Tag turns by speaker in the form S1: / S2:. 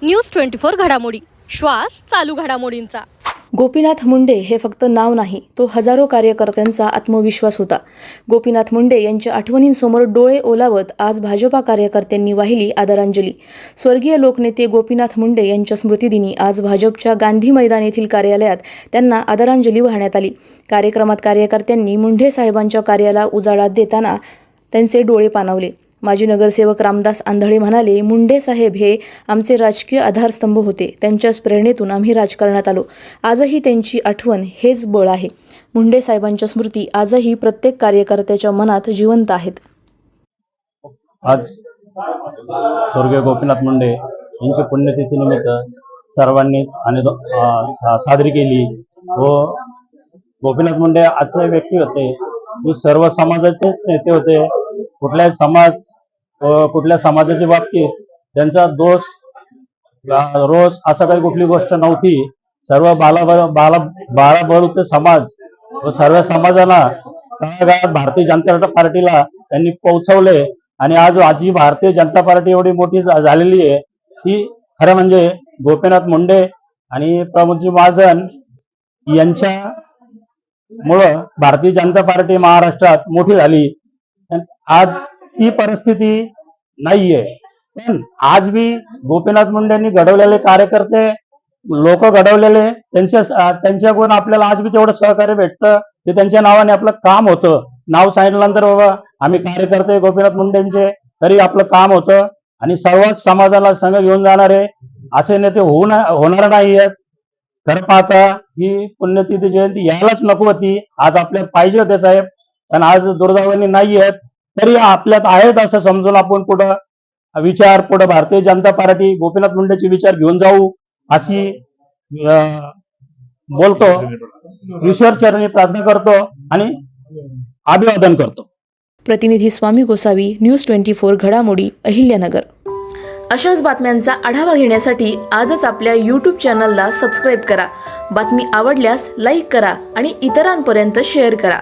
S1: News 24 घडामोडी, श्वास चालू घडामोडींचा।
S2: गोपीनाथ मुंडे हे फक्त नाव नाही, तो हजारो कार्यकर्त्यांचा आत्मविश्वास होता। गोपीनाथ मुंडे यांच्या आठवणींसमोर डोळे ओलावत आज भाजपा कार्यकर्त्यांनी वाहिली आदरांजली। स्वर्गीय लोकनेते गोपीनाथ मुंडे यांच्या स्मृतिदिनी आज भाजपच्या गांधी मैदान येथील कार्यालयात त्यांना आदरांजली वाहण्यात आली। कार्यक्रमात कार्यकर्त्यांनी मुंडे साहेबांच्या कार्याला उजाळा देताना त्यांचे डोळे पाणावले। माजी नगरसेवक रामदास आंधळे म्हणाले, मुंडे साहेब हे आमचे राजकीय आधारस्तंभ होते। त्यांच्याच प्रेरणेतून आम्ही राजकारणात आलो। आजही त्यांची आठवण हेच बळ आहे। मुंडे साहेबांच्या स्मृती आजही प्रत्येक कार्यकर्त्याच्या मनात जिवंत आहेत।
S3: आज स्वर्गीय गोपीनाथ मुंडे यांच्या पुण्यतिथीनिमित्त सर्वांनीच साजरी केली। व गोपीनाथ मुंडे असे व्यक्ती होते की सर्व समाजाचेच नेते होते। कुठल्या समाजाच्या बाबतीत त्यांचा रोष असं काही कुठली गोष्ट नव्हती। सर्व बाळाबलुत समाज व सर्व समाजाला तळागाळात भारतीय जनता पार्टीला त्यांनी पोहोचवले। आणि आज ही भारतीय जनता पार्टी एवढी मोठी झालेली आहे ती खरं म्हणजे गोपीनाथ मुंडे आणि प्रमोदजी महाजन यांच्यामुळं भारतीय जनता पार्टी महाराष्ट्रात मोठी झाली। आज ती परिस्थिती नाहीये, पण आज भी गोपीनाथ मुंडेंनी घडवलेले कार्यकर्ते लोक घडवलेले त्यांच्याकडून आपल्याला आज भी तेवढं सहकार्य भेटतं की त्यांच्या नावाने आपलं काम होतं। नाव सांगितल्यानंतर बाबा आम्ही कार्यकर्ते गोपीनाथ मुंडेंचे, तरी आपलं काम होतं। आणि सर्वच समाजाला संघ घेऊन जाणारे असे नेते होणार नाही आहेत। खरं पाहता ही पुण्यतिथी जयंती यायलाच नको होती, आज आपल्याला पाहिजे होते साहेब, पण आज दुर्दैवाने नाही आहेत। तरी आपल्यात आहेत असं समजून आपण पुढे भारतीय जनता पार्टी गोपीनाथ मुंडेचे विचार घेऊन जाऊ अशी बोलतो। ईश्वर चरणी प्रार्थना करतो आणि अभिवादन करतो।
S2: प्रतिनिधी स्वामी गोसावी, न्यूज 24 घडामोडी, अहिल्यानगर। अशाच बातम्यांचा आढावा घेण्यासाठी आजच आपल्या YouTube चॅनलला सबस्क्राईब करा। बातमी आवडल्यास लाईक करा आणि इतरांपर्यंत शेअर करा।